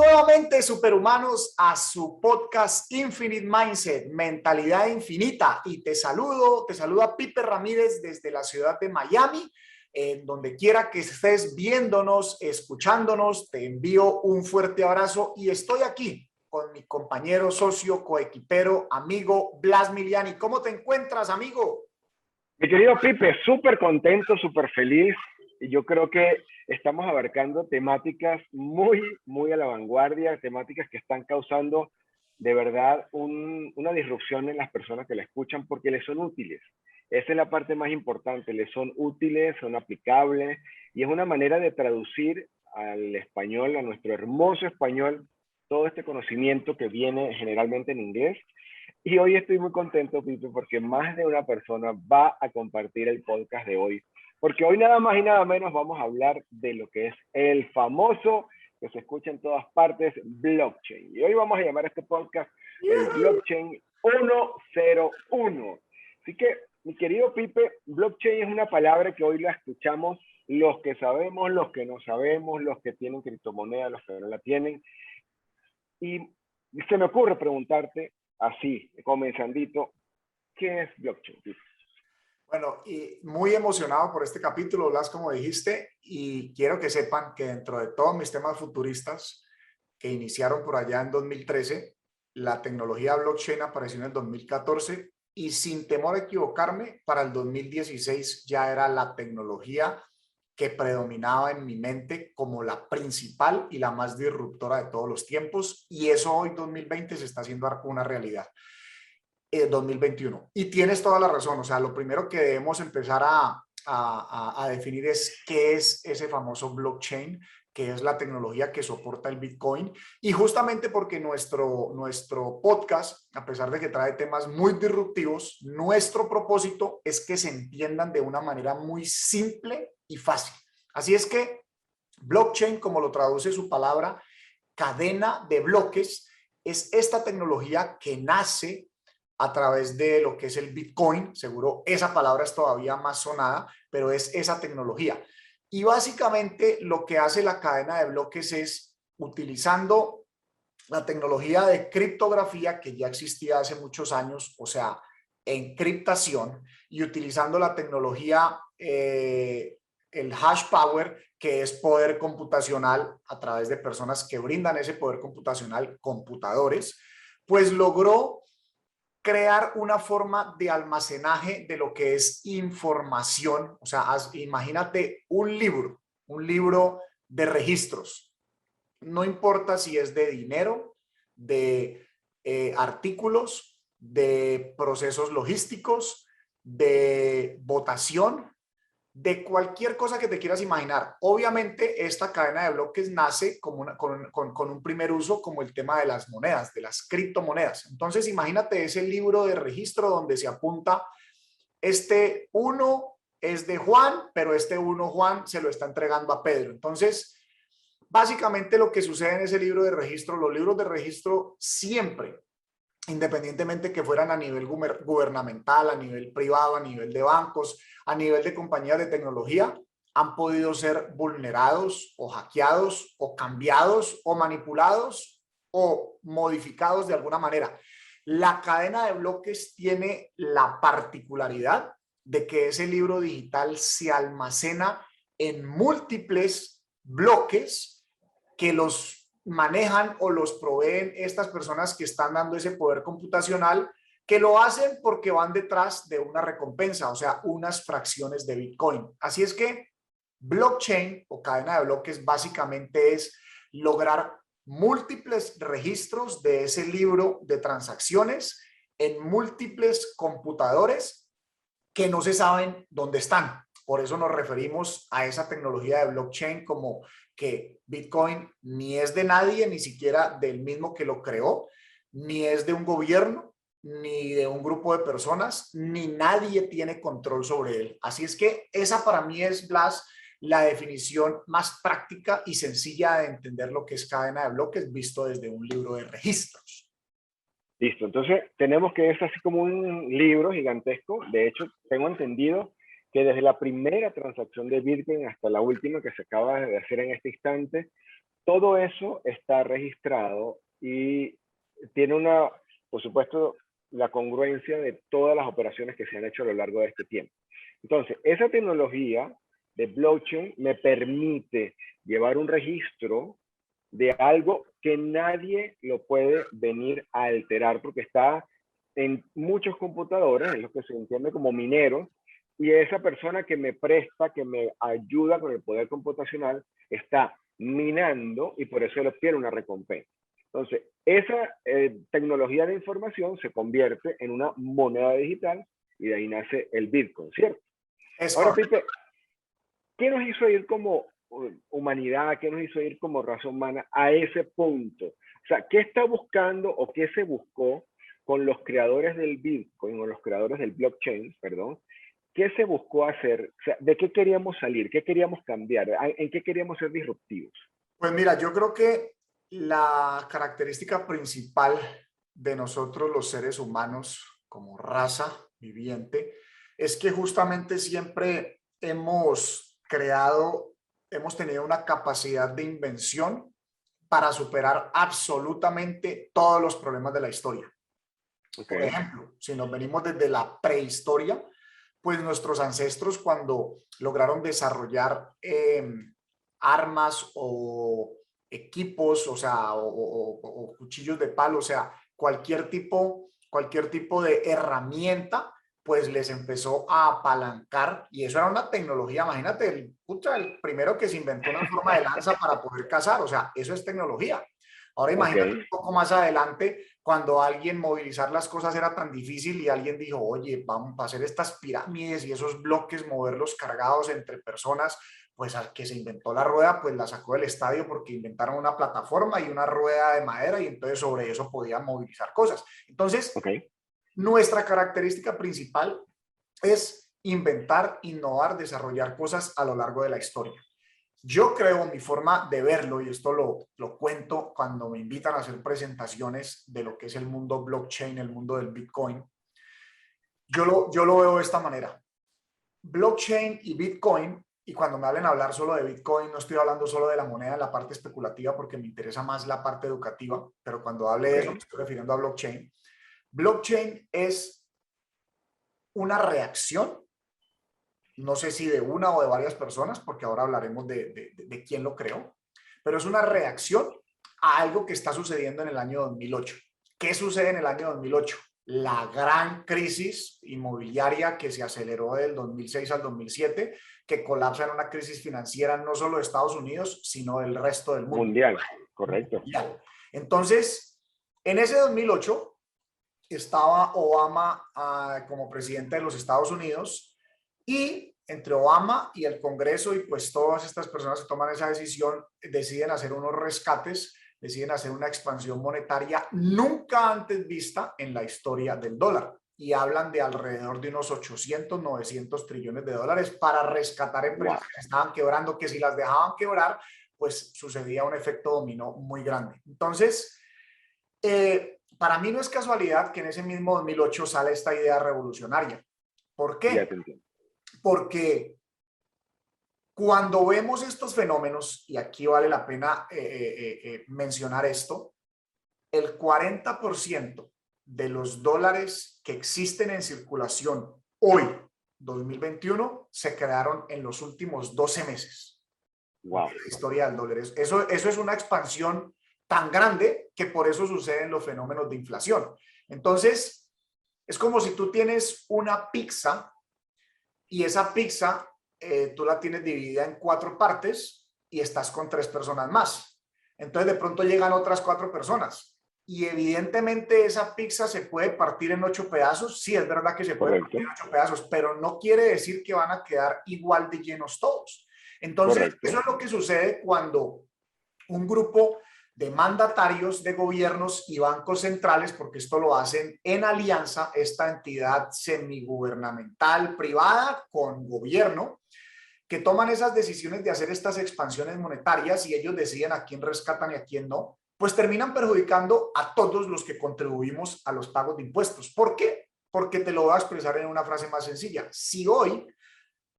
nuevamente, superhumanos, a su podcast Infinite Mindset, Mentalidad Infinita. Y te saluda Pipe Ramírez desde la ciudad de Miami. Donde quiera que estés viéndonos, escuchándonos, te envío un fuerte abrazo y estoy aquí con mi compañero, socio, coequipero, amigo Blas Miliani. ¿Cómo te encuentras, amigo? Mi querido Pipe, súper contento, súper feliz. Y yo creo que estamos abarcando temáticas muy a la vanguardia, temáticas que están causando de verdad una disrupción en las personas que la escuchan porque les son útiles. Esa es la parte más importante, les son útiles, son aplicables y es una manera de traducir al español, a nuestro hermoso español, todo este conocimiento que viene generalmente en inglés. Y hoy estoy muy contento, Pipe, porque más de una persona va a compartir el podcast de hoy. Porque hoy nada más y nada menos vamos a hablar de lo que es el famoso, que se escucha en todas partes, blockchain. Y hoy vamos a llamar a este podcast el Blockchain 101. Así que, mi querido Pipe, blockchain es una palabra que hoy la escuchamos los que sabemos, los que no sabemos, los que tienen criptomonedas, los que no la tienen. Y se me ocurre preguntarte, así, comenzandito, ¿qué es blockchain? Bueno, y muy emocionado por este capítulo, Blas, como dijiste, y quiero que sepan que dentro de todos mis temas futuristas que iniciaron por allá en 2013, la tecnología blockchain apareció en el 2014 y sin temor a equivocarme, para el 2016 ya era la tecnología que predominaba en mi mente como la principal y la más disruptora de todos los tiempos, y eso hoy 2020 se está haciendo una realidad. 2021. Y tienes toda la razón, o sea, lo primero que debemos empezar a definir es qué es ese famoso blockchain, que es la tecnología que soporta el Bitcoin. Y justamente porque nuestro podcast, a pesar de que trae temas muy disruptivos, nuestro propósito es que se entiendan de una manera muy simple y fácil. Así es que blockchain, como lo traduce su palabra, cadena de bloques, es esta tecnología que nace a través de lo que es el Bitcoin. Seguro esa palabra es todavía más sonada, pero es esa tecnología. Y básicamente lo que hace la cadena de bloques es, utilizando la tecnología de criptografía que ya existía hace muchos años, o sea, encriptación, y utilizando la tecnología, el hash power, que es poder computacional a través de personas que brindan ese poder computacional, computadores, pues logró crear una forma de almacenaje de lo que es información. O sea, imagínate un libro de registros. No importa si es de dinero, de artículos, de procesos logísticos, de votación, de cualquier cosa que te quieras imaginar. Obviamente, esta cadena de bloques nace como con un primer uso como el tema de las monedas, de las criptomonedas. Entonces, imagínate ese libro de registro donde se apunta, este uno es de Juan, pero este uno Juan se lo está entregando a Pedro. Entonces, básicamente lo que sucede en ese libro de registro, los libros de registro siempre, independientemente que fueran a nivel gubernamental, a nivel privado, a nivel de bancos, a nivel de compañías de tecnología, han podido ser vulnerados o hackeados o cambiados o manipulados o modificados de alguna manera. La cadena de bloques tiene la particularidad de que ese libro digital se almacena en múltiples bloques que los manejan o los proveen estas personas que están dando ese poder computacional, que lo hacen porque van detrás de una recompensa, o sea, unas fracciones de Bitcoin. Así es que blockchain o cadena de bloques básicamente es lograr múltiples registros de ese libro de transacciones en múltiples computadores que no se saben dónde están. Por eso nos referimos a esa tecnología de blockchain como que Bitcoin ni es de nadie, ni siquiera del mismo que lo creó, ni es de un gobierno, ni de un grupo de personas, ni nadie tiene control sobre él. Así es que esa para mí es, Blas, la definición más práctica y sencilla de entender lo que es cadena de bloques visto desde un libro de registros. Listo, entonces tenemos que es así como un libro gigantesco. De hecho, tengo entendido que desde la primera transacción de Bitcoin hasta la última que se acaba de hacer en este instante, todo eso está registrado y tiene una, por supuesto, la congruencia de todas las operaciones que se han hecho a lo largo de este tiempo. Entonces, esa tecnología de blockchain me permite llevar un registro de algo que nadie lo puede venir a alterar porque está en muchos computadores, en lo que se entiende como mineros, y esa persona que me presta, que me ayuda con el poder computacional, está minando y por eso él obtiene una recompensa. Entonces, esa tecnología de información se convierte en una moneda digital y de ahí nace el Bitcoin, ¿cierto? Es Ahora, correcto. Pipe, ¿qué nos hizo ir como humanidad, qué nos hizo ir como raza humana a ese punto? O sea, ¿qué está buscando o qué se buscó con los creadores del Bitcoin o los creadores del blockchain, perdón? ¿Qué se buscó hacer? O sea, ¿de qué queríamos salir? ¿Qué queríamos cambiar? ¿En qué queríamos ser disruptivos? Pues mira, yo creo que la característica principal de nosotros los seres humanos como raza viviente es que justamente siempre hemos creado, hemos tenido una capacidad de invención para superar absolutamente todos los problemas de la historia. Por Okay. ejemplo, si nos venimos desde la prehistoria, pues nuestros ancestros cuando lograron desarrollar armas o equipos, o sea, o cuchillos de palo, o sea, cualquier tipo de herramienta, pues les empezó a apalancar y eso era una tecnología, imagínate, el primero que se inventó una forma de lanza para poder cazar, o sea, eso es tecnología. Ahora imagínate Okay. un poco más adelante cuando alguien movilizar las cosas era tan difícil y alguien dijo, oye, vamos a hacer estas pirámides y esos bloques, moverlos cargados entre personas, pues al que se inventó la rueda, pues la sacó del estadio porque inventaron una plataforma y una rueda de madera y entonces sobre eso podían movilizar cosas. Entonces, Okay. nuestra característica principal es inventar, innovar, desarrollar cosas a lo largo de la historia. Yo creo, mi forma de verlo, y esto lo cuento cuando me invitan a hacer presentaciones de lo que es el mundo blockchain, el mundo del Bitcoin, yo lo veo de esta manera. Blockchain y Bitcoin, y cuando me hablen a hablar solo de Bitcoin, no estoy hablando solo de la moneda, la parte especulativa, porque me interesa más la parte educativa, pero cuando hable de eso me Okay. estoy refiriendo a blockchain. Blockchain es una reacción, no sé si de una o de varias personas, porque ahora hablaremos de quién lo creó, pero es una reacción a algo que está sucediendo en el año 2008. ¿Qué sucede en el año 2008? La gran crisis inmobiliaria que se aceleró del 2006 al 2007, que colapsa en una crisis financiera no solo de Estados Unidos, sino del resto del mundo. Mundial, correcto. Mundial. Entonces, en ese 2008 estaba Obama como presidente de los Estados Unidos y entre Obama y el Congreso y pues todas estas personas que toman esa decisión deciden hacer unos rescates, deciden hacer una expansión monetaria nunca antes vista en la historia del dólar y hablan de alrededor de unos 800, 900 trillones de dólares para rescatar empresas Wow. que estaban quebrando, que si las dejaban quebrar, pues sucedía un efecto dominó muy grande. Entonces, para mí no es casualidad que en ese mismo 2008 sale esta idea revolucionaria. ¿Por Ya qué? te entiendo. Porque cuando vemos estos fenómenos, y aquí vale la pena mencionar esto, el 40% de los dólares que existen en circulación hoy, 2021, se crearon en los últimos 12 meses de Wow. la historia del dólar. Eso es una expansión tan grande que por eso suceden los fenómenos de inflación. Entonces, es como si tú tienes una pizza y esa pizza tú la tienes dividida en 4 partes y estás con 3 personas más. Entonces, de pronto llegan otras 4 personas y evidentemente esa pizza se puede partir en 8 pedazos. Sí, es verdad que se puede Correcto. partir en 8 pedazos, pero no quiere decir que van a quedar igual de llenos todos. Entonces, eso Correcto. es lo que sucede cuando un grupo de mandatarios de gobiernos y bancos centrales, porque esto lo hacen en alianza, esta entidad semigubernamental privada con gobierno, que toman esas decisiones de hacer estas expansiones monetarias y ellos deciden a quién rescatan y a quién no, pues terminan perjudicando a todos los que contribuimos a los pagos de impuestos. ¿Por qué? Porque te lo voy a expresar en una frase más sencilla. Si hoy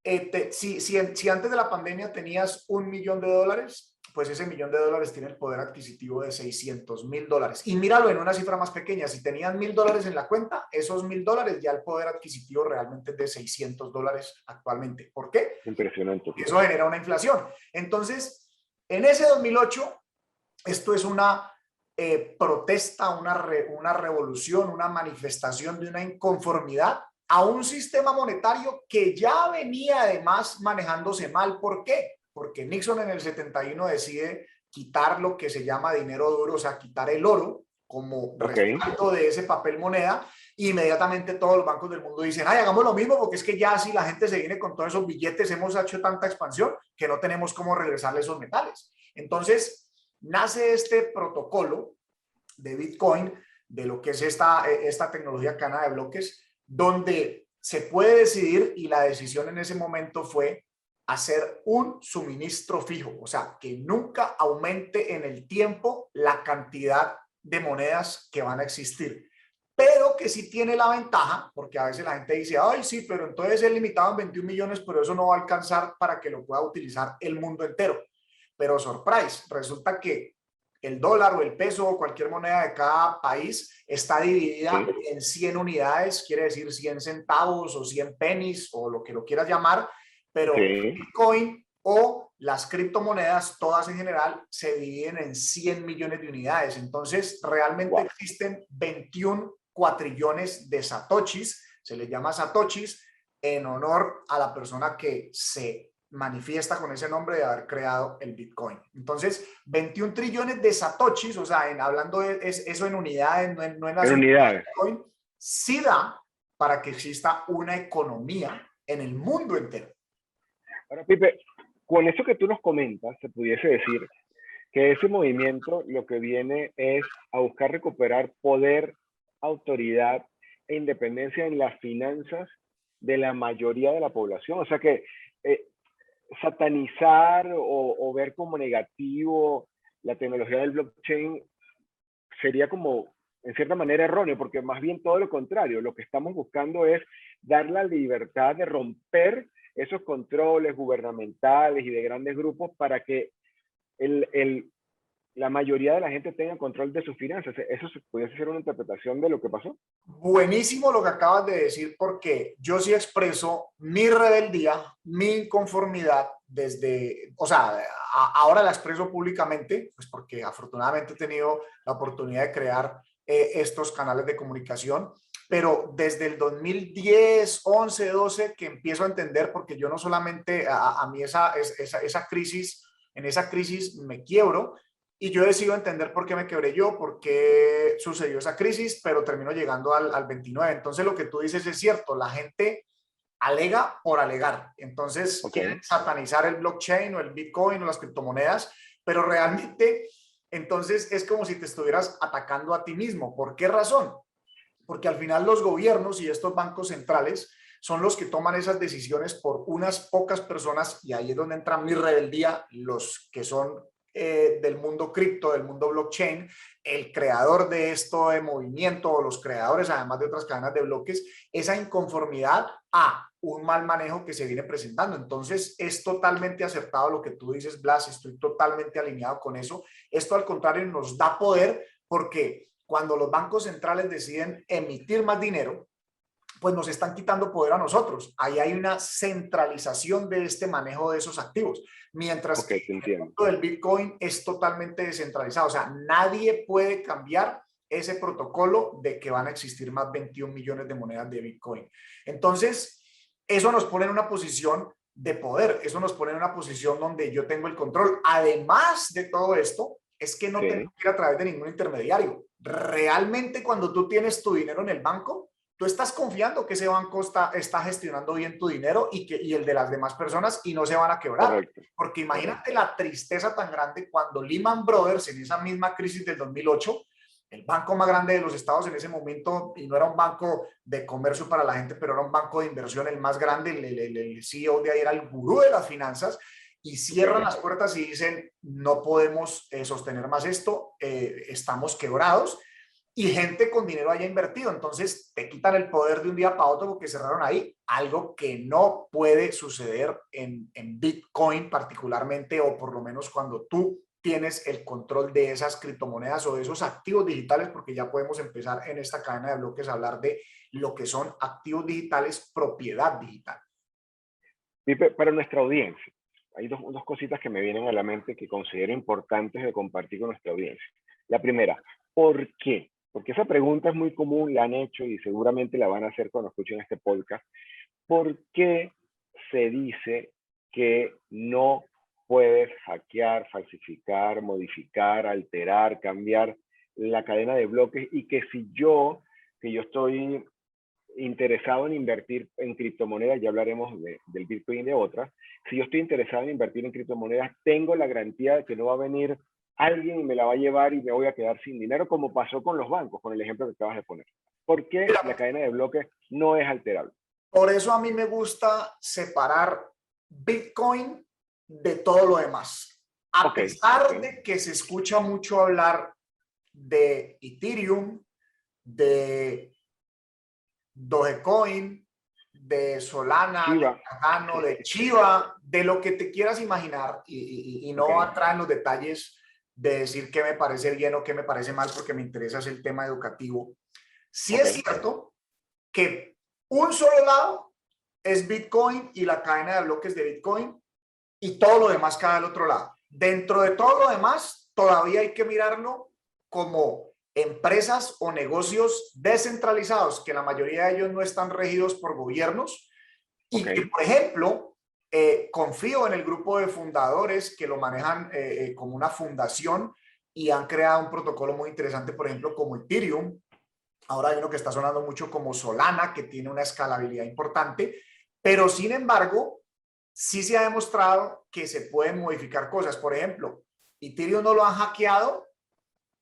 si antes de la pandemia tenías $1.000.000, pues ese $1.000.000 tiene el poder adquisitivo de $600.000. Y míralo en una cifra más pequeña, si tenías $1.000 en la cuenta, esos $1.000 ya el poder adquisitivo realmente es de $600 actualmente. ¿Por qué? Impresionante. Eso genera una inflación. Entonces, en ese 2008, esto es una protesta, una revolución, una manifestación de una inconformidad a un sistema monetario que ya venía además manejándose mal. ¿Por qué? Porque Nixon en el 71 decide quitar lo que se llama dinero duro, o sea, quitar el oro como respaldo de ese papel moneda. Inmediatamente todos los bancos del mundo dicen, ay, hagamos lo mismo, porque es que ya si la gente se viene con todos esos billetes, hemos hecho tanta expansión que no tenemos cómo regresarle esos metales. Entonces, nace este protocolo de Bitcoin, de lo que es esta tecnología cadena de bloques, donde se puede decidir, y la decisión en ese momento fue hacer un suministro fijo, o sea, que nunca aumente en el tiempo la cantidad de monedas que van a existir, pero que sí tiene la ventaja, porque a veces la gente dice, ay, sí, pero entonces es limitado en 21 millones, pero eso no va a alcanzar para que lo pueda utilizar el mundo entero. Pero surprise, resulta que el dólar o el peso o cualquier moneda de cada país está dividida en 100 unidades, quiere decir 100 centavos o 100 pennies o lo que lo quieras llamar, pero Bitcoin o las criptomonedas, todas en general, se dividen en 100 millones de unidades. Entonces, realmente existen 21 cuatrillones de satoshis, se les llama satoshis, en honor a la persona que se manifiesta con ese nombre de haber creado el Bitcoin. Entonces, 21 trillones de satoshis, o sea, hablando de eso en unidades, no en las unidades. Bitcoin, sí da para que exista una economía en el mundo entero. Ahora, Pipe, con eso que tú nos comentas, se pudiese decir que ese movimiento lo que viene es a buscar recuperar poder, autoridad e independencia en las finanzas de la mayoría de la población. O sea que satanizar o ver como negativo la tecnología del blockchain sería como, en cierta manera, erróneo, porque más bien todo lo contrario, lo que estamos buscando es dar la libertad de romper esos controles gubernamentales y de grandes grupos para que la mayoría de la gente tenga control de sus finanzas. ¿Eso puede ser una interpretación de lo que pasó? Buenísimo lo que acabas de decir, porque yo sí expreso mi rebeldía, mi inconformidad desde, o sea, ahora la expreso públicamente, pues porque afortunadamente he tenido la oportunidad de crear estos canales de comunicación, pero desde el 2010, 11, 12, que empiezo a entender, porque yo no solamente, a mí esa crisis, en esa crisis me quiebro, y yo decido entender por qué me quebré yo, por qué sucedió esa crisis, pero termino llegando al 29. Entonces, lo que tú dices es cierto, la gente alega por alegar. Entonces, quieren satanizar el blockchain o el Bitcoin o las criptomonedas, pero realmente, entonces es como si te estuvieras atacando a ti mismo. ¿Por qué razón? Porque al final los gobiernos y estos bancos centrales son los que toman esas decisiones por unas pocas personas, y ahí es donde entra mi rebeldía, los que son del mundo cripto, del mundo blockchain, el creador de esto de movimiento o los creadores, además de otras cadenas de bloques, esa inconformidad a un mal manejo que se viene presentando. Entonces, es totalmente acertado lo que tú dices, Blas, estoy totalmente alineado con eso. Esto, al contrario, nos da poder, porque cuando los bancos centrales deciden emitir más dinero, pues nos están quitando poder a nosotros. Ahí hay una centralización de este manejo de esos activos, mientras que el mundo del Bitcoin es totalmente descentralizado. O sea, nadie puede cambiar ese protocolo de que van a existir más 21 millones de monedas de Bitcoin. Entonces, eso nos pone en una posición de poder, eso nos pone en una posición donde yo tengo el control. Además de todo esto, es que no tengo que ir a través de ningún intermediario. Realmente, cuando tú tienes tu dinero en el banco, tú estás confiando que ese banco está gestionando bien tu dinero y el de las demás personas, y no se van a quebrar. Correcto. Porque imagínate la tristeza tan grande cuando Lehman Brothers, en esa misma crisis del 2008, el banco más grande de los estados en ese momento, y no era un banco de comercio para la gente, pero era un banco de inversión, el más grande, el CEO de ahí era el gurú de las finanzas, y cierran las puertas y dicen, no podemos sostener más esto, estamos quebrados. y gente con dinero haya invertido. Entonces te quitan el poder de un día para otro porque cerraron ahí, algo que no puede suceder en Bitcoin particularmente, o por lo menos cuando tú tienes el control de esas criptomonedas o de esos activos digitales, porque ya podemos empezar en esta cadena de bloques a hablar de lo que son activos digitales, propiedad digital. Pipe, para nuestra audiencia, hay dos cositas que me vienen a la mente que considero importantes de compartir con nuestra audiencia. La primera, ¿por qué? Porque esa pregunta es muy común, la han hecho y seguramente la van a hacer cuando escuchen este podcast. ¿Por qué se dice que no puedes hackear, falsificar, modificar, alterar, cambiar la cadena de bloques, y que que yo estoy interesado en invertir en criptomonedas, ya hablaremos del Bitcoin y de otras, si yo estoy interesado en invertir en criptomonedas, tengo la garantía de que no va a venir alguien y me la va a llevar y me voy a quedar sin dinero, como pasó con los bancos, con el ejemplo que acabas de poner? ¿Por qué la cadena de bloques no es alterable? Por eso a mí me gusta separar Bitcoin de todo lo demás. A pesar de que se escucha mucho hablar de Ethereum, de Dogecoin, de Solana, Chiva, de Cardano, de Chiva, de lo que te quieras imaginar, y no entrar en los detalles de decir qué me parece bien o qué me parece mal, porque me interesa es el tema educativo. Sí es cierto que un solo lado es Bitcoin y la cadena de bloques de Bitcoin, y todo lo demás cae al otro lado. Dentro de todo lo demás, todavía hay que mirarlo como empresas o negocios descentralizados, que la mayoría de ellos no están regidos por gobiernos, y que, por ejemplo, confío en el grupo de fundadores que lo manejan como una fundación y han creado un protocolo muy interesante, por ejemplo, como Ethereum. Ahora hay uno que está sonando mucho como Solana, que tiene una escalabilidad importante, pero sin embargo, sí se ha demostrado que se pueden modificar cosas. Por ejemplo, Ethereum no lo han hackeado,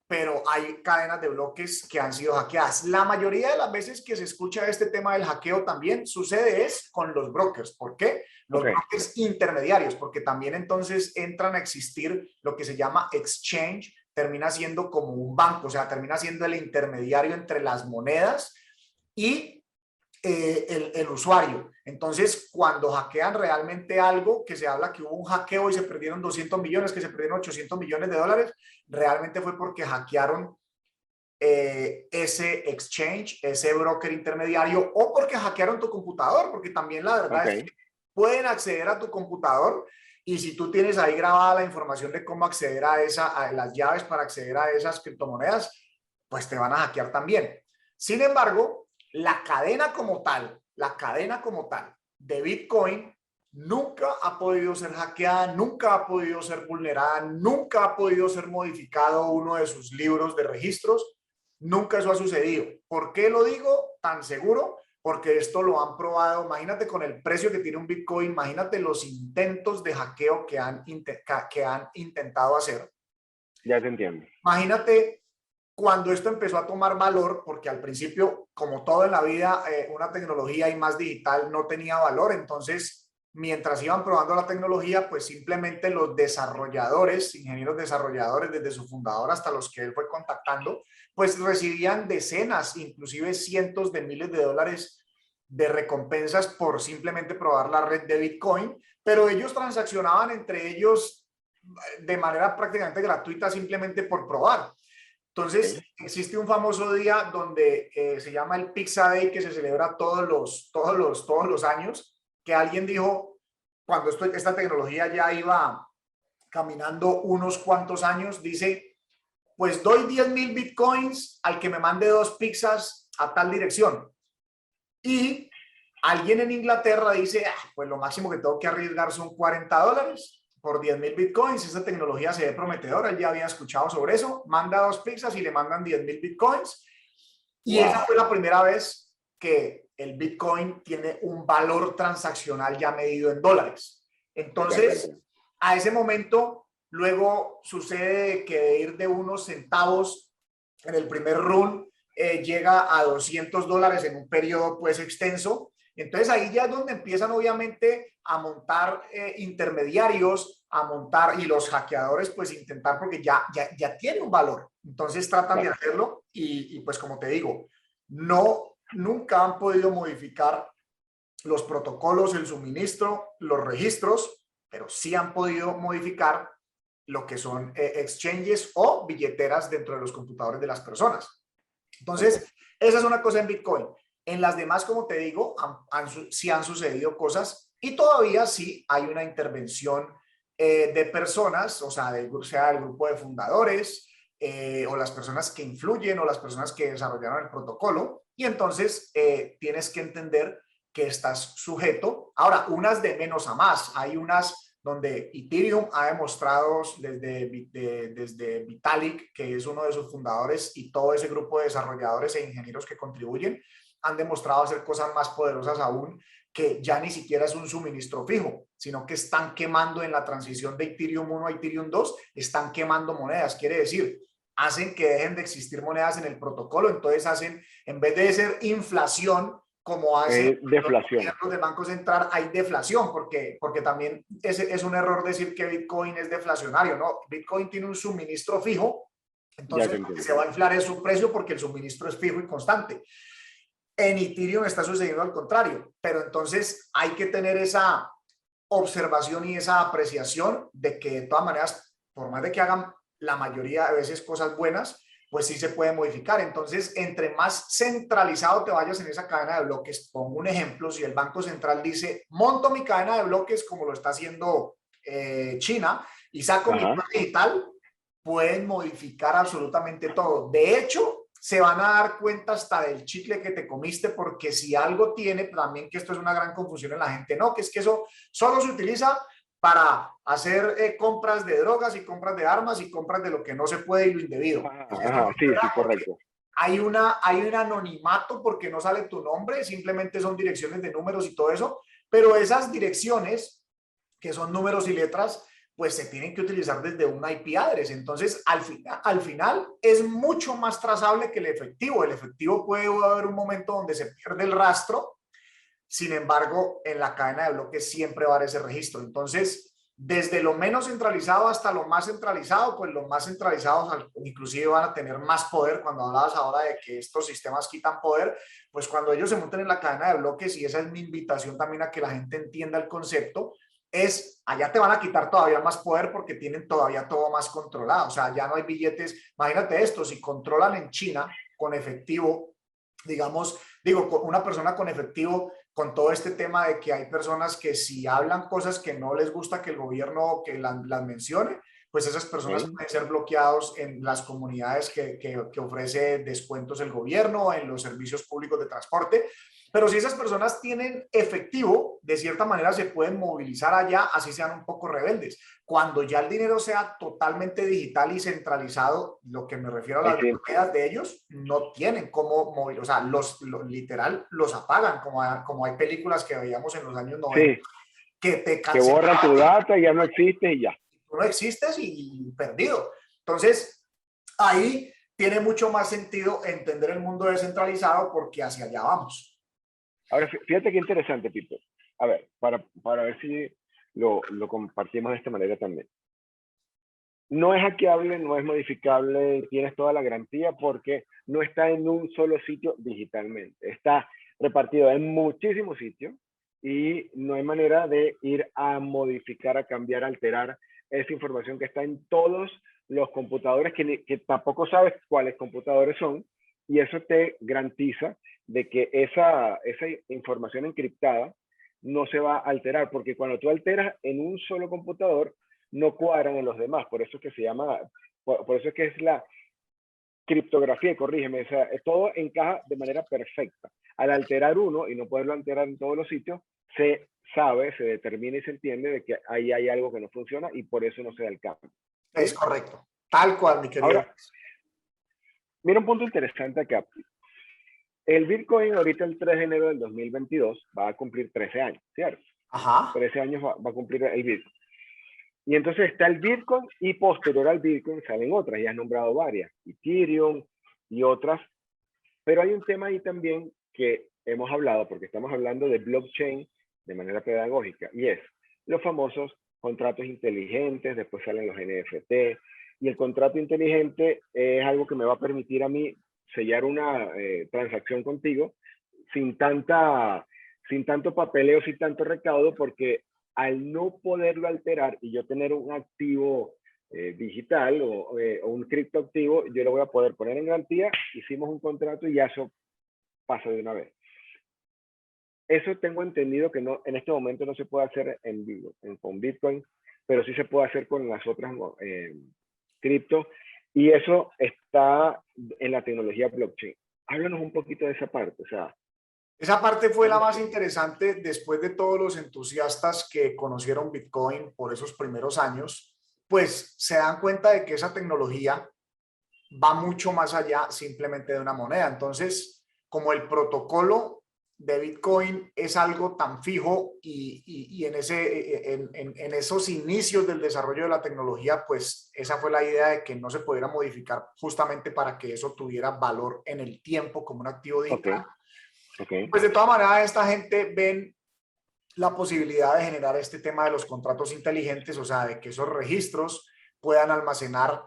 pero hay cadenas de bloques que han sido hackeadas. La mayoría de las veces que se escucha este tema del hackeo también sucede es con los brokers. ¿Por qué? Los brokers intermediarios, porque también entonces entran a existir lo que se llama exchange, termina siendo como un banco, o sea, termina siendo el intermediario entre las monedas y el usuario. Entonces, cuando hackean realmente algo, que se habla que hubo un hackeo y se perdieron 200 millones, que se perdieron 800 millones de dólares, realmente fue porque hackearon ese exchange, ese broker intermediario, o porque hackearon tu computador, porque también la verdad es que pueden acceder a tu computador, y si tú tienes ahí grabada la información de cómo acceder a las llaves para acceder a esas criptomonedas, pues te van a hackear también. Sin embargo, la cadena como tal de Bitcoin nunca ha podido ser hackeada, nunca ha podido ser vulnerada, nunca ha podido ser modificado uno de sus libros de registros. Nunca eso ha sucedido. ¿Por qué lo digo tan seguro? Porque esto lo han probado. Imagínate con el precio que tiene un Bitcoin, imagínate los intentos de hackeo que han intentado hacer. Ya te entiendo. Imagínate cuando esto empezó a tomar valor, porque al principio, como todo en la vida, una tecnología y más digital no tenía valor. Entonces, mientras iban probando la tecnología, pues simplemente los desarrolladores, ingenieros desarrolladores, desde su fundador hasta los que él fue contactando, pues recibían decenas, inclusive cientos de miles de dólares de recompensas por simplemente probar la red de Bitcoin, pero ellos transaccionaban entre ellos de manera prácticamente gratuita simplemente por probar. Entonces, existe un famoso día donde se llama el Pizza Day, que se celebra todos los años, que alguien dijo, cuando esta tecnología ya iba caminando unos cuantos años, dice, pues doy 10,000 bitcoins al que me mande 2 pizzas a tal dirección. Y alguien en Inglaterra dice, pues lo máximo que tengo que arriesgar son $40 por 10,000 bitcoins. Esa tecnología se ve prometedora, él ya había escuchado sobre eso, manda 2 pizzas y le mandan 10,000 bitcoins. Y esa fue la primera vez que el bitcoin tiene un valor transaccional ya medido en dólares. Entonces, a ese momento, luego sucede que de ir de unos centavos en el primer run, llega a $200 en un periodo pues extenso. Entonces ahí ya es donde empiezan obviamente a montar intermediarios a montar y los hackeadores pues intentar porque ya tiene un valor. Entonces tratan de hacerlo y pues como te digo, nunca han podido modificar los protocolos, el suministro, los registros, pero sí han podido modificar lo que son exchanges o billeteras dentro de los computadores de las personas. Entonces, esa es una cosa en Bitcoin. En las demás, como te digo, sí han sucedido cosas y todavía sí hay una intervención de personas, o sea, sea el grupo de fundadores o las personas que influyen o las personas que desarrollaron el protocolo. Y entonces tienes que entender que estás sujeto. Ahora, unas de menos a más. Hay unas donde Ethereum ha demostrado desde Vitalik, que es uno de sus fundadores, y todo ese grupo de desarrolladores e ingenieros que contribuyen, han demostrado hacer cosas más poderosas aún, que ya ni siquiera es un suministro fijo, sino que están quemando en la transición de Ethereum 1 a Ethereum 2, están quemando monedas. Quiere decir, hacen que dejen de existir monedas en el protocolo, entonces hacen, en vez de ser inflación, como hace deflación. los gobiernos del Banco Central, hay deflación, porque también es un error decir que Bitcoin es deflacionario, ¿no? Bitcoin tiene un suministro fijo, entonces se va a inflar su precio porque el suministro es fijo y constante. En Ethereum está sucediendo al contrario, pero entonces hay que tener esa observación y esa apreciación de que de todas maneras, por más de que hagan la mayoría de veces cosas buenas, pues sí se puede modificar. Entonces, entre más centralizado te vayas en esa cadena de bloques, pongo un ejemplo, si el Banco Central dice, monto mi cadena de bloques como lo está haciendo China y saco mi plan digital, pueden modificar absolutamente todo. De hecho, se van a dar cuenta hasta del chicle que te comiste, porque si algo tiene, también que esto es una gran confusión en la gente, no, que es que eso solo se utiliza para hacer compras de drogas y compras de armas y compras de lo que no se puede y lo indebido. Sí, correcto. Hay un anonimato porque no sale tu nombre, simplemente son direcciones de números y todo eso, pero esas direcciones, que son números y letras, pues se tienen que utilizar desde un IP address. Entonces, al final es mucho más trazable que el efectivo. El efectivo puede haber un momento donde se pierde el rastro, sin embargo, en la cadena de bloques siempre va a haber ese registro. Entonces, desde lo menos centralizado hasta lo más centralizado, pues los más centralizados inclusive van a tener más poder. Cuando hablabas ahora de que estos sistemas quitan poder, pues cuando ellos se monten en la cadena de bloques, y esa es mi invitación también a que la gente entienda el concepto, es allá te van a quitar todavía más poder porque tienen todavía todo más controlado. O sea, ya no hay billetes. Imagínate esto, si controlan en China con efectivo, digamos, una persona con efectivo, con todo este tema de que hay personas que si hablan cosas que no les gusta que el gobierno que las mencione, pues esas personas pueden ser bloqueados en las comunidades que ofrece descuentos el gobierno, en los servicios públicos de transporte. Pero si esas personas tienen efectivo, de cierta manera se pueden movilizar allá, así sean un poco rebeldes. Cuando ya el dinero sea totalmente digital y centralizado, lo que me refiero a las monedas de ellos, no tienen cómo mover, o sea, literal los apagan, como hay películas que veíamos en los años 90, que te cancelan. Que borran tu data y ya no existes y ya. Tú no existes y perdido. Entonces, ahí tiene mucho más sentido entender el mundo descentralizado porque hacia allá vamos. Ahora, fíjate qué interesante, Pipo. A ver, para ver si lo compartimos de esta manera también. No es hackeable, no es modificable, tienes toda la garantía porque no está en un solo sitio digitalmente. Está repartido en muchísimos sitios y no hay manera de ir a modificar, a cambiar, a alterar esa información que está en todos los computadores que tampoco sabes cuáles computadores son, y eso te garantiza de que esa información encriptada no se va a alterar, porque cuando tú alteras en un solo computador, no cuadran en los demás. Por eso es que se llama, por eso es que es la criptografía, corrígeme, o sea, todo encaja de manera perfecta. Al alterar uno y no poderlo alterar en todos los sitios, se sabe, se determina y se entiende de que ahí hay algo que no funciona y por eso no se da el cambio. ¿Sí? Es correcto. Tal cual, mi querido. Ahora, mira un punto interesante acá. El Bitcoin ahorita el 3 de enero del 2022 va a cumplir 13 años, ¿cierto? Ajá. 13 años va a cumplir el Bitcoin. Y entonces está el Bitcoin y posterior al Bitcoin salen otras, ya has nombrado varias, Ethereum y otras. Pero hay un tema ahí también que hemos hablado, porque estamos hablando de blockchain de manera pedagógica, y es los famosos contratos inteligentes, después salen los NFT, y el contrato inteligente es algo que me va a permitir a mí sellar una transacción contigo sin, sin tanto papeleo, sin tanto recaudo, porque al no poderlo alterar y yo tener un activo digital o un criptoactivo, yo lo voy a poder poner en garantía, hicimos un contrato y ya eso pasa de una vez. Eso tengo entendido que no, en este momento no se puede hacer en vivo, con Bitcoin, pero sí se puede hacer con las otras cripto, y eso está en la tecnología blockchain. Háblanos un poquito de esa parte, o sea. Esa parte fue la más interesante después de todos los entusiastas que conocieron Bitcoin por esos primeros años, pues se dan cuenta de que esa tecnología va mucho más allá simplemente de una moneda. Entonces, como el protocolo de Bitcoin es algo tan fijo y en esos inicios del desarrollo de la tecnología, pues esa fue la idea de que no se pudiera modificar justamente para que eso tuviera valor en el tiempo como un activo digital. Pues de todas maneras, esta gente ven la posibilidad de generar este tema de los contratos inteligentes, o sea, de que esos registros puedan almacenar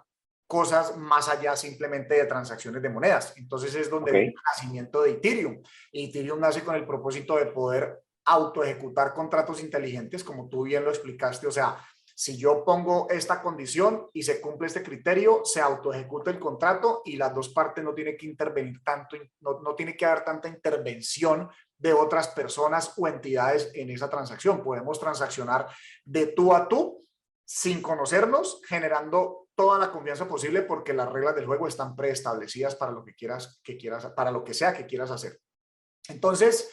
cosas más allá simplemente de transacciones de monedas. Entonces es donde viene el nacimiento de Ethereum. Y Ethereum nace con el propósito de poder auto ejecutar contratos inteligentes, como tú bien lo explicaste. O sea, si yo pongo esta condición y se cumple este criterio, se auto ejecuta el contrato y las dos partes no tienen que intervenir tanto, no tiene que haber tanta intervención de otras personas o entidades en esa transacción. Podemos transaccionar de tú a tú sin conocernos, generando toda la confianza posible porque las reglas del juego están preestablecidas para lo que quieras, para lo que sea que quieras hacer. Entonces,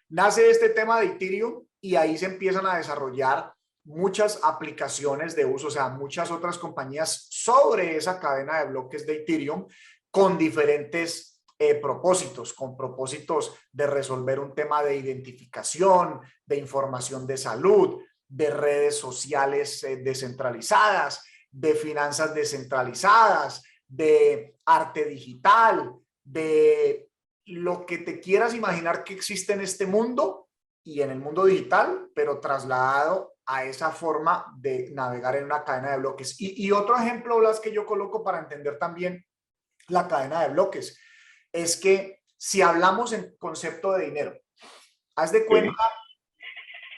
nace este tema de Ethereum y ahí se empiezan a desarrollar muchas aplicaciones de uso, o sea, muchas otras compañías sobre esa cadena de bloques de Ethereum con diferentes propósitos, con propósitos de resolver un tema de identificación, de información de salud, de redes sociales descentralizadas, de finanzas descentralizadas, de arte digital, de lo que te quieras imaginar que existe en este mundo y en el mundo digital, pero trasladado a esa forma de navegar en una cadena de bloques. Y otro ejemplo, Blas, que yo coloco para entender también la cadena de bloques, es que si hablamos en concepto de dinero, haz de cuenta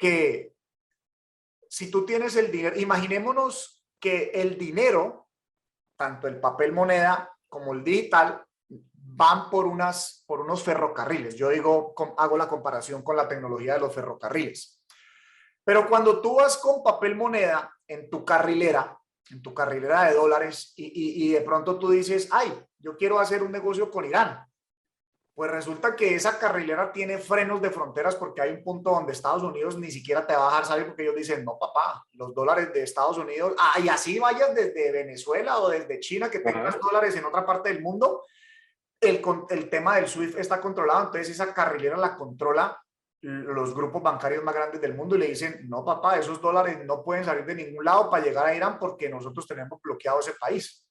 que si tú tienes el dinero, imaginémonos que el dinero, tanto el papel moneda como el digital, van por unos ferrocarriles. Yo digo, hago la comparación con la tecnología de los ferrocarriles. Pero cuando tú vas con papel moneda en tu carrilera de dólares y de pronto tú dices, ay, yo quiero hacer un negocio con Irán. Pues resulta que esa carrilera tiene frenos de fronteras porque hay un punto donde Estados Unidos ni siquiera te va a dejar salir porque ellos dicen, no, papá, los dólares de Estados Unidos, y así vayas desde Venezuela o desde China que tengas dólares en otra parte del mundo, el tema del SWIFT está controlado, entonces esa carrilera la controla los grupos bancarios más grandes del mundo y le dicen, no, papá, esos dólares no pueden salir de ningún lado para llegar a Irán porque nosotros tenemos bloqueado ese país.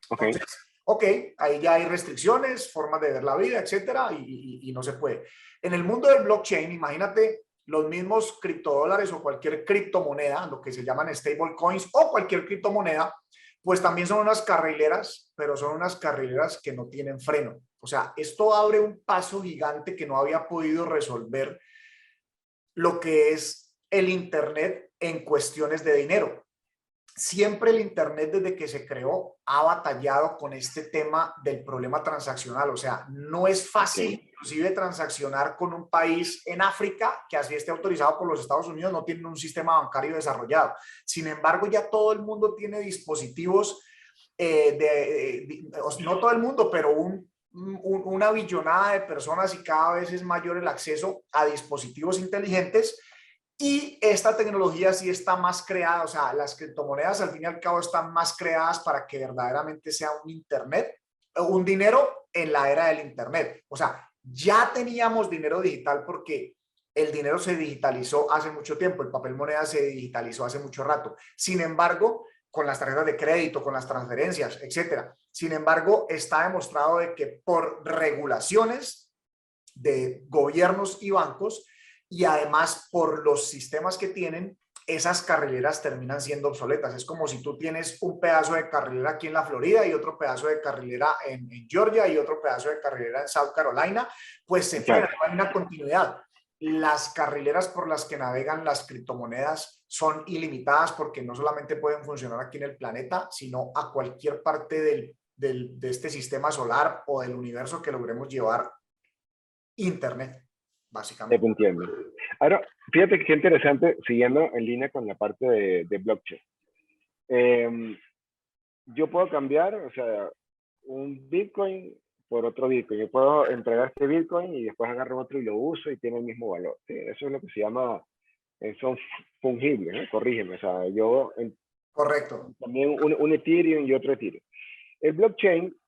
Entonces, ok, ahí ya hay restricciones, formas de ver la vida, etcétera, y no se puede. En el mundo del blockchain, imagínate los mismos criptodólares o cualquier criptomoneda, lo que se llaman stablecoins o cualquier criptomoneda, pues también son unas carrileras, pero son unas carrileras que no tienen freno. O sea, esto abre un paso gigante que no había podido resolver lo que es el Internet en cuestiones de dinero. Siempre el Internet desde que se creó ha batallado con este tema del problema transaccional. O sea, no es fácil inclusive transaccionar con un país en África que así esté autorizado por los Estados Unidos, no tienen un sistema bancario desarrollado. Sin embargo, ya todo el mundo tiene dispositivos, no todo el mundo, pero una billonada de personas y cada vez es mayor el acceso a dispositivos inteligentes. Y esta tecnología sí está más creada, o sea, las criptomonedas al fin y al cabo están más creadas para que verdaderamente sea un Internet, un dinero en la era del Internet. O sea, ya teníamos dinero digital porque el dinero se digitalizó hace mucho tiempo, el papel moneda se digitalizó hace mucho rato. Sin embargo, con las tarjetas de crédito, con las transferencias, etcétera. Sin embargo, está demostrado de que por regulaciones de gobiernos y bancos, y además por los sistemas que tienen, esas carrileras terminan siendo obsoletas. Es como si tú tienes un pedazo de carrilera aquí en la Florida y otro pedazo de carrilera en Georgia y otro pedazo de carrilera en South Carolina, pues se frena, no hay una continuidad. Las carrileras por las que navegan las criptomonedas son ilimitadas porque no solamente pueden funcionar aquí en el planeta, sino a cualquier parte de este sistema solar o del universo que logremos llevar internet, Te básicamente. entiendo. Ahora, fíjate qué interesante, siguiendo en línea con la parte de blockchain. Yo puedo cambiar, o sea, un Bitcoin por otro Bitcoin. Yo puedo entregar este Bitcoin y después agarro otro y lo uso y tiene el mismo valor. ¿Sí? Eso es lo que se llama, son fungibles, ¿no? Corrígeme. O sea, yo Correcto. también un Ethereum y otro Ethereum. El blockchain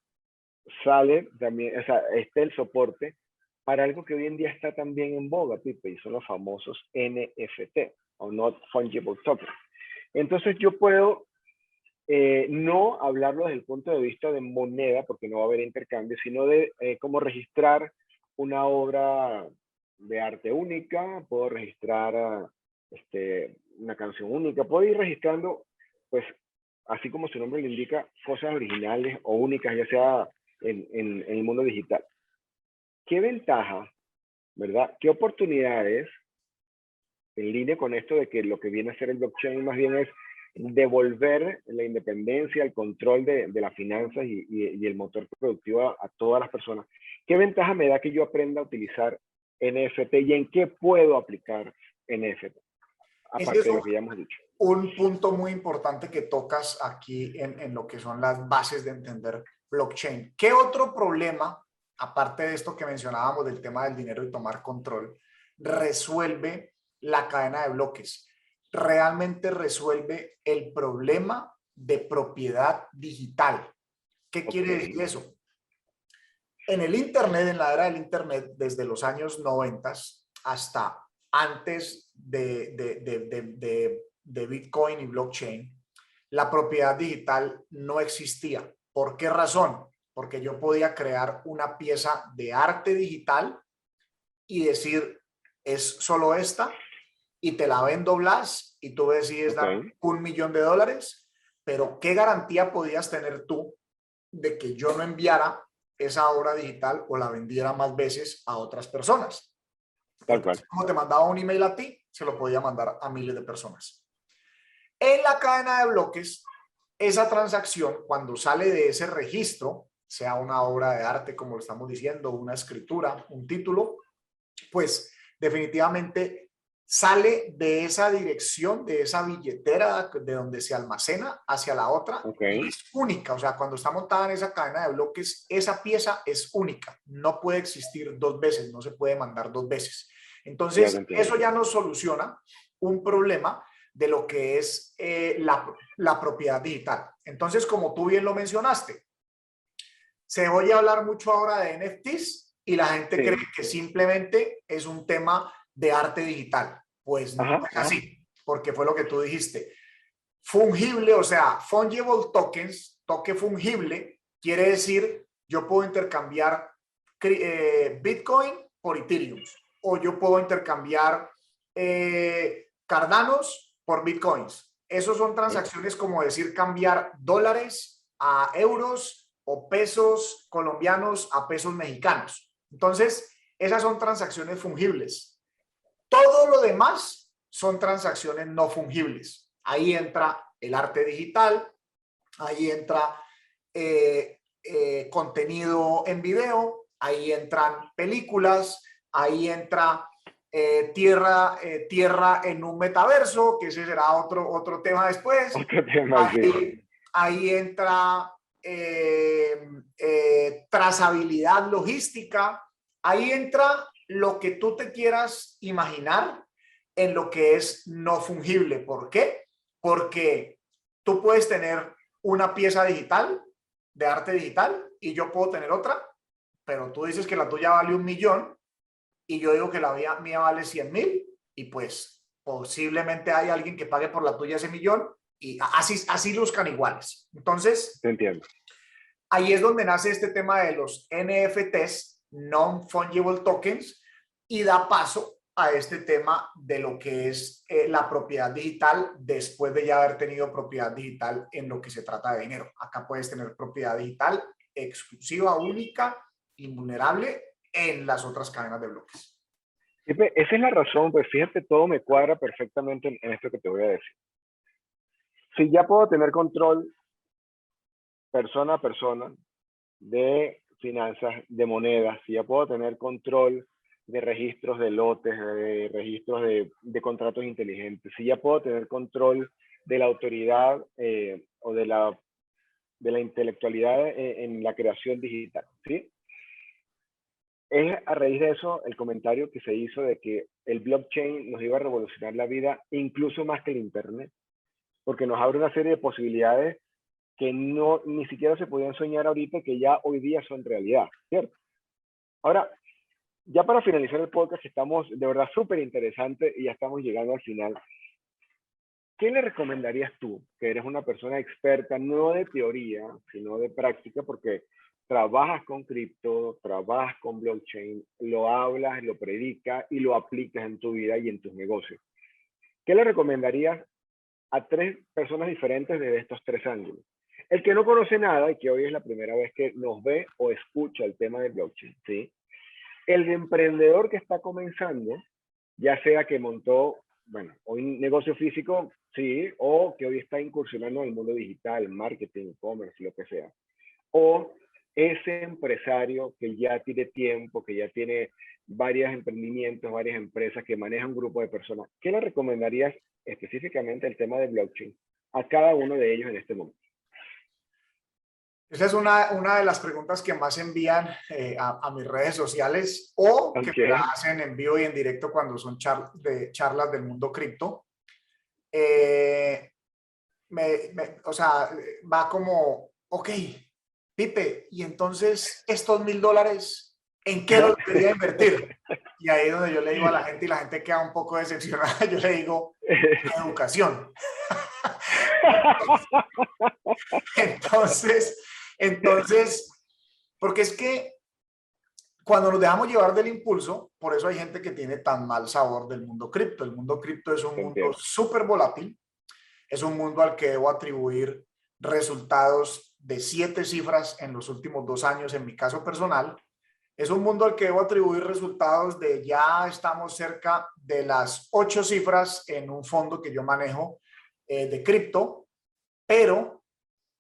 sale también, o sea, está el soporte para algo que hoy en día está también en boga, Pipe, y son los famosos NFT, o Not Fungible Tokens. Entonces yo puedo no hablarlo desde el punto de vista de moneda, porque no va a haber intercambio, sino de cómo registrar una obra de arte única, puedo registrar una canción única, puedo ir registrando, pues, así como su nombre le indica, cosas originales o únicas, ya sea en el mundo digital. ¿Qué ventaja, verdad? ¿Qué oportunidades en línea con esto de que lo que viene a ser el blockchain más bien es devolver la independencia, el control de las finanzas y el motor productivo a todas las personas? ¿Qué ventaja me da que yo aprenda a utilizar NFT y en qué puedo aplicar NFT? Ese Aparte es de lo que ya hemos dicho. un punto muy importante que tocas aquí en lo que son las bases de entender blockchain. ¿Qué otro problema, aparte de esto que mencionábamos del tema del dinero y tomar control, resuelve la cadena de bloques? Realmente resuelve el problema de propiedad digital. ¿Qué quiere decir eso? En el Internet, en la era del Internet, desde los años 90 hasta antes de Bitcoin y blockchain, la propiedad digital no existía. ¿Por qué razón? Porque yo podía crear una pieza de arte digital y decir, es solo esta, y te la vendo, Blas, y tú decides dar Okay. $1.000.000, pero ¿qué garantía podías tener tú de que yo no enviara esa obra digital o la vendiera más veces a otras personas? Tal Porque cual. como te mandaba un email a ti, se lo podía mandar a miles de personas. En la cadena de bloques, esa transacción, cuando sale de ese registro, sea una obra de arte, como lo estamos diciendo, una escritura, un título, pues definitivamente sale de esa dirección, de esa billetera de donde se almacena hacia la otra, y Okay. es única. O sea, cuando está montada en esa cadena de bloques, esa pieza es única, no puede existir dos veces, no se puede mandar dos veces. Ya te Entonces, entiendo. eso ya nos soluciona un problema de lo que es la propiedad digital. Entonces, como tú bien lo mencionaste, se oye hablar mucho ahora de NFTs y la gente cree Sí. que simplemente es un tema de arte digital. Pues no Ajá, es ajá. así, porque fue lo que tú dijiste. Fungible, o sea, fungible tokens, toque fungible, quiere decir yo puedo intercambiar Bitcoin por Ethereum, o yo puedo intercambiar Cardanos por Bitcoins. Esos son Okay. transacciones como decir cambiar dólares a euros o pesos colombianos a pesos mexicanos. Entonces, esas son transacciones fungibles. Todo lo demás son transacciones no fungibles. Ahí entra el arte digital, ahí entra contenido en video, ahí entran películas, ahí entra tierra en un metaverso, que ese será otro tema después. Otro tema, sí. Ahí entra trazabilidad logística, ahí entra lo que tú te quieras imaginar en lo que es no fungible. ¿Por qué? Porque tú puedes tener una pieza digital, de arte digital, y yo puedo tener otra, pero tú dices que la tuya vale 1.000.000 y yo digo que la mía vale 100.000, y pues posiblemente hay alguien que pague por la tuya ese millón, y así luzcan iguales. Entonces, Te entiendo. ahí es donde nace este tema de los NFTs, Non-Fungible Tokens, y da paso a este tema de lo que es la propiedad digital después de ya haber tenido propiedad digital en lo que se trata de dinero. Acá puedes tener propiedad digital exclusiva, única, invulnerable en las otras cadenas de bloques. Esa es la razón, pues fíjate, todo me cuadra perfectamente en esto que te voy a decir. Si ya puedo tener control persona a persona de finanzas, de monedas, si ya puedo tener control de registros de lotes, de registros de contratos inteligentes, si ya puedo tener control de la autoridad o de la intelectualidad en la creación digital, ¿sí? Es a raíz de eso el comentario que se hizo de que el blockchain nos iba a revolucionar la vida incluso más que el internet, porque nos abre una serie de posibilidades que no, ni siquiera se podían soñar ahorita, que ya hoy día son realidad, ¿cierto? Ahora, ya para finalizar el podcast, estamos de verdad súper interesante y ya estamos llegando al final. ¿Qué le recomendarías tú, que eres una persona experta, no de teoría, sino de práctica, porque trabajas con cripto, trabajas con blockchain, lo hablas, lo predicas y lo aplicas en tu vida y en tus negocios? ¿Qué le recomendarías a 3 personas diferentes desde estos 3 ángulos? El que no conoce nada y que hoy es la primera vez que nos ve o escucha el tema de blockchain, ¿sí? El de emprendedor que está comenzando, ya sea que montó, bueno, hoy un negocio físico, sí, o que hoy está incursionando en el mundo digital, marketing, e-commerce, lo que sea. O ese empresario que ya tiene tiempo, que ya tiene varios emprendimientos, varias empresas, que maneja un grupo de personas. ¿Qué le recomendarías específicamente el tema de blockchain a cada uno de ellos en este momento? Esa es una de las preguntas que más envían a mis redes sociales o que me la hacen en vivo y en directo cuando son charlas del mundo cripto. O sea, va como, ok, Pipe, y entonces estos $1000, ¿en qué los debería invertir? Y ahí es donde yo le digo a la gente y la gente queda un poco decepcionada. Yo le digo, educación. Entonces, porque es que cuando nos dejamos llevar del impulso, por eso hay gente que tiene tan mal sabor del mundo cripto. El mundo cripto es un mundo súper volátil, es un mundo al que debo atribuir resultados de 7 cifras en los últimos 2 años en mi caso personal. Es un mundo al que debo atribuir resultados de ya estamos cerca de las 8 cifras en un fondo que yo manejo de cripto, pero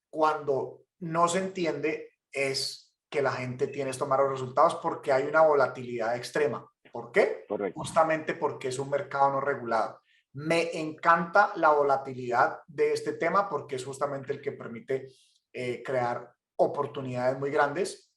cuando no se entiende es que la gente tiene estos malos resultados porque hay una volatilidad extrema. ¿Por qué? Correcto. Justamente porque es un mercado no regulado. Me encanta la volatilidad de este tema porque es justamente el que permite crear oportunidades muy grandes.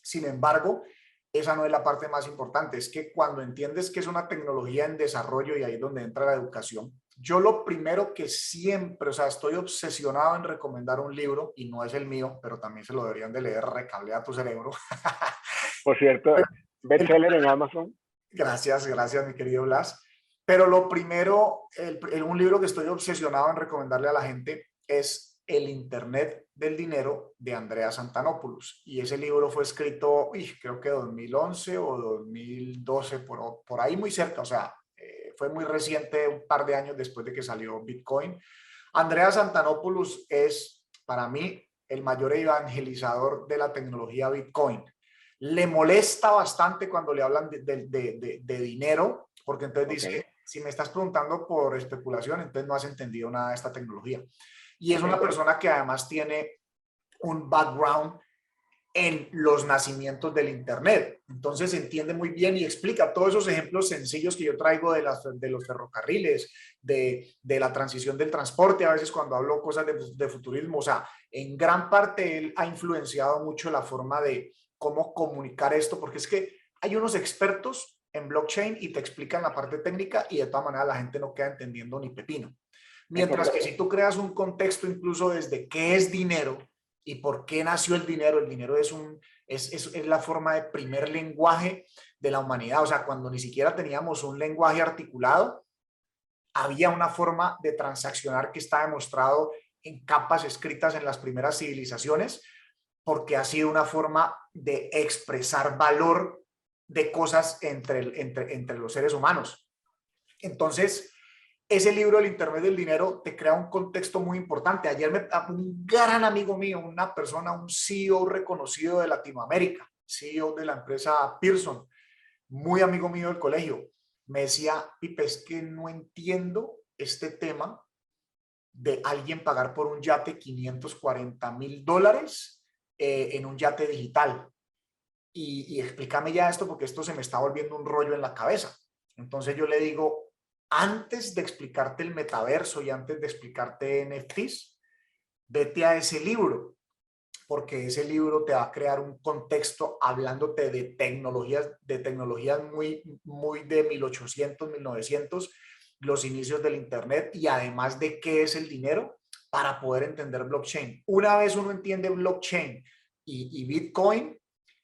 Sin embargo, esa no es la parte más importante. Es que cuando entiendes que es una tecnología en desarrollo y ahí es donde entra la educación, yo lo primero que siempre, o sea, estoy obsesionado en recomendar un libro y no es el mío, pero también se lo deberían de leer, Recablea tu cerebro. Por cierto, bestseller en Amazon. Gracias, gracias, mi querido Blas. Pero lo primero, un libro que estoy obsesionado en recomendarle a la gente es El Internet del Dinero de Andrea Antonopoulos. Y ese libro fue escrito, creo que 2011 o 2012, por ahí muy cerca, o sea, fue muy reciente, un par de años después de que salió Bitcoin. Andrea Antonopoulos es, para mí, el mayor evangelizador de la tecnología Bitcoin. Le molesta bastante cuando le hablan de dinero, porque entonces dice, si me estás preguntando por especulación, entonces no has entendido nada de esta tecnología. Y es una persona que además tiene un background en los nacimientos del Internet. Entonces entiende muy bien y explica todos esos ejemplos sencillos que yo traigo de los ferrocarriles, de la transición del transporte, a veces cuando hablo cosas de futurismo. O sea, en gran parte él ha influenciado mucho la forma de cómo comunicar esto, porque es que hay unos expertos en blockchain y te explican la parte técnica y de todas maneras la gente no queda entendiendo ni pepino. Mientras que si tú creas un contexto incluso desde qué es dinero y por qué nació el dinero es la forma de primer lenguaje de la humanidad. O sea, cuando ni siquiera teníamos un lenguaje articulado, había una forma de transaccionar que está demostrado en capas escritas en las primeras civilizaciones, porque ha sido una forma de expresar valor de cosas entre los seres humanos. Entonces, ese libro, El Internet del Dinero, te crea un contexto muy importante. Ayer un gran amigo mío, una persona, un CEO reconocido de Latinoamérica, CEO de la empresa Pearson, muy amigo mío del colegio, me decía, Pipe, es que no entiendo este tema de alguien pagar por un yate $540,000 en un yate digital. Y explícame ya esto porque esto se me está volviendo un rollo en la cabeza. Entonces yo le digo, antes de explicarte el metaverso y antes de explicarte NFTs, vete a ese libro, porque ese libro te va a crear un contexto hablándote de tecnologías muy de 1800, 1900, los inicios del Internet y además de qué es el dinero para poder entender blockchain. Una vez uno entiende blockchain y Bitcoin,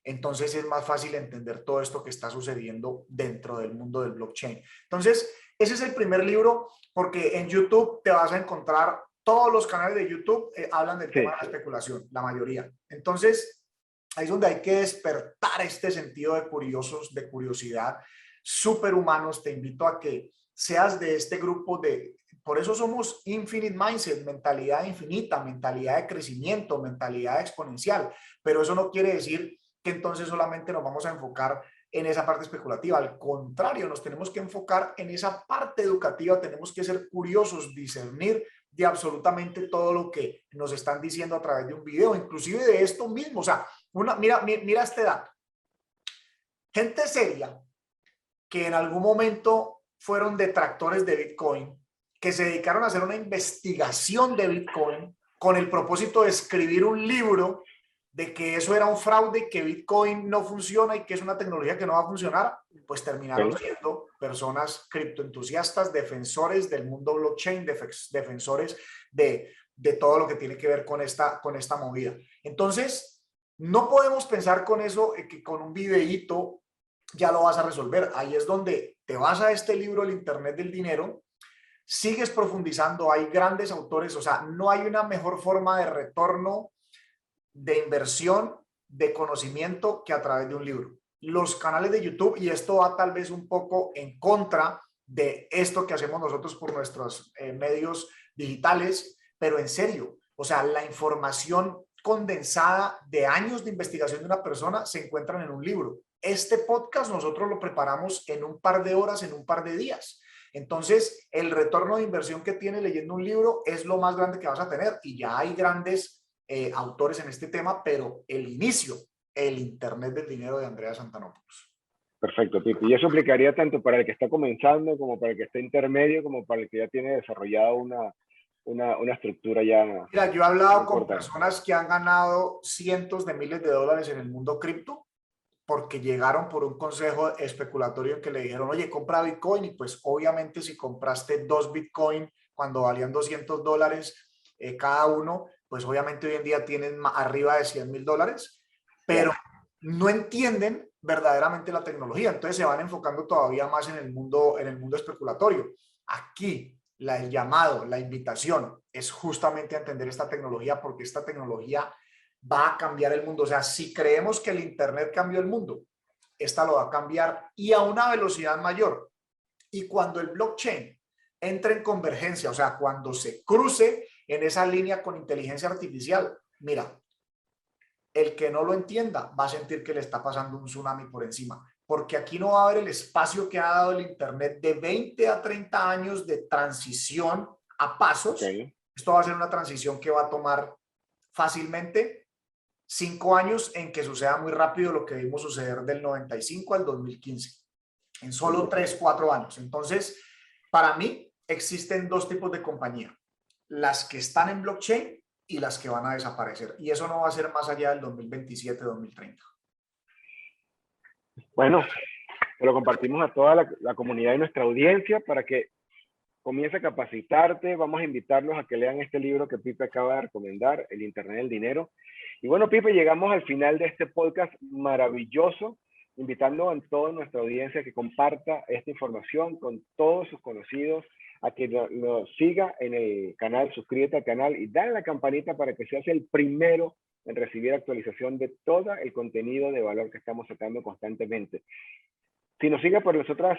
entonces es más fácil entender todo esto que está sucediendo dentro del mundo del blockchain. Entonces, ese es el primer libro, porque en YouTube te vas a encontrar todos los canales de YouTube hablan del tema de la especulación, la mayoría. Entonces, ahí es donde hay que despertar este sentido de curiosos, de curiosidad, superhumanos. Te invito a que seas de este grupo de, por eso somos Infinite Mindset, mentalidad infinita, mentalidad de crecimiento, mentalidad exponencial, pero eso no quiere decir que entonces solamente nos vamos a enfocar en esa parte especulativa. Al contrario, nos tenemos que enfocar en esa parte educativa, tenemos que ser curiosos, discernir de absolutamente todo lo que nos están diciendo a través de un video, inclusive de esto mismo. O sea, mira este dato. Gente seria que en algún momento fueron detractores de Bitcoin, que se dedicaron a hacer una investigación de Bitcoin con el propósito de escribir un libro de que eso era un fraude, que Bitcoin no funciona y que es una tecnología que no va a funcionar, pues terminaron siendo personas criptoentusiastas, defensores del mundo blockchain, defensores de todo lo que tiene que ver con esta movida. Entonces, no podemos pensar con eso, que con un videíto ya lo vas a resolver. Ahí es donde te vas a este libro, El Internet del Dinero, sigues profundizando, hay grandes autores, o sea, no hay una mejor forma de retorno de inversión, de conocimiento que a través de un libro. Los canales de YouTube, y esto va tal vez un poco en contra de esto que hacemos nosotros por nuestros medios digitales, pero en serio, o sea, la información condensada de años de investigación de una persona se encuentran en un libro. Este podcast nosotros lo preparamos en un par de horas, en un par de días. Entonces, el retorno de inversión que tiene leyendo un libro es lo más grande que vas a tener, y ya hay grandes autores en este tema, pero el inicio, El Internet del Dinero de Andrea Antonopoulos. Perfecto, Pipe. Y eso aplicaría tanto para el que está comenzando, como para el que está intermedio, como para el que ya tiene desarrollado una estructura ya. Mira, yo he hablado con personas que han ganado cientos de miles de dólares en el mundo cripto porque llegaron por un consejo especulatorio que le dijeron, oye, compra Bitcoin, y pues obviamente si compraste 2 Bitcoin cuando valían $200 cada uno, pues obviamente hoy en día tienen arriba de $100,000, pero no entienden verdaderamente la tecnología, entonces se van enfocando todavía más en el mundo especulatorio. Aquí el llamado, la invitación es justamente a entender esta tecnología, porque esta tecnología va a cambiar el mundo. O sea, si creemos que el Internet cambió el mundo, esta lo va a cambiar y a una velocidad mayor. Y cuando el blockchain entre en convergencia, o sea, cuando se cruce en esa línea con inteligencia artificial, mira, el que no lo entienda va a sentir que le está pasando un tsunami por encima, porque aquí no va a haber el espacio que ha dado el Internet de 20 a 30 años de transición a pasos. Esto va a ser una transición que va a tomar fácilmente 5 años en que suceda muy rápido lo que vimos suceder del 95 al 2015, en solo 3, 4 años. Entonces, para mí existen dos tipos de compañía, las que están en blockchain y las que van a desaparecer. Y eso no va a ser más allá del 2027, 2030. Bueno, lo compartimos a toda la comunidad y nuestra audiencia para que comience a capacitarte. Vamos a invitarlos a que lean este libro que Pipe acaba de recomendar, El Internet del Dinero. Y bueno, Pipe, llegamos al final de este podcast maravilloso, invitando a toda nuestra audiencia a que comparta esta información con todos sus conocidos, a que lo siga en el canal, suscríbete al canal y dale la campanita para que seas el primero en recibir actualización de todo el contenido de valor que estamos sacando constantemente. Si nos sigue por las otras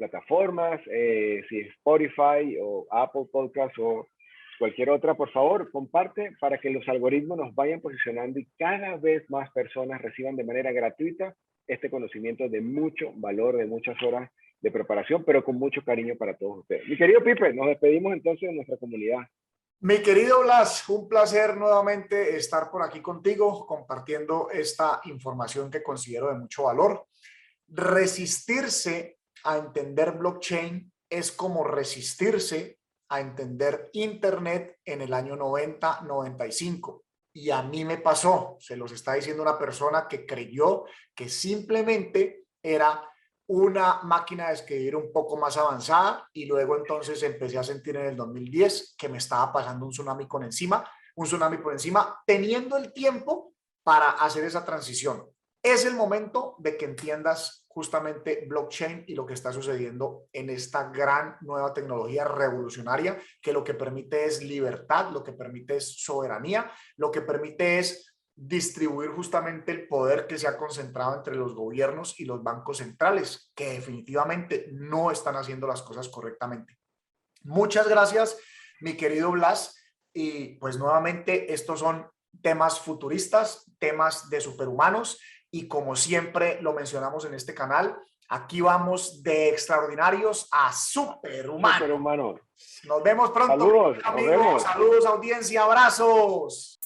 plataformas, si es Spotify o Apple Podcast o cualquier otra, por favor, comparte para que los algoritmos nos vayan posicionando y cada vez más personas reciban de manera gratuita este conocimiento de mucho valor, de muchas horas de preparación, pero con mucho cariño para todos ustedes. Mi querido Pipe, nos despedimos entonces de nuestra comunidad. Mi querido Blas, un placer nuevamente estar por aquí contigo compartiendo esta información que considero de mucho valor. Resistirse a entender blockchain es como resistirse a entender Internet en el año 90, 95. Y a mí me pasó, se los está diciendo una persona que creyó que simplemente era una máquina de escribir un poco más avanzada y luego entonces empecé a sentir en el 2010 que me estaba pasando un tsunami por encima, teniendo el tiempo para hacer esa transición. Es el momento de que entiendas justamente blockchain y lo que está sucediendo en esta gran nueva tecnología revolucionaria que lo que permite es libertad, lo que permite es soberanía, lo que permite es distribuir justamente el poder que se ha concentrado entre los gobiernos y los bancos centrales, que definitivamente no están haciendo las cosas correctamente. Muchas gracias, mi querido Blas, y pues nuevamente estos son temas futuristas, temas de superhumanos, y como siempre lo mencionamos en este canal, aquí vamos de extraordinarios a superhumanos. Superhumanos. Nos vemos pronto, Saludos, amigos. nos vemos. Saludos, audiencia, abrazos.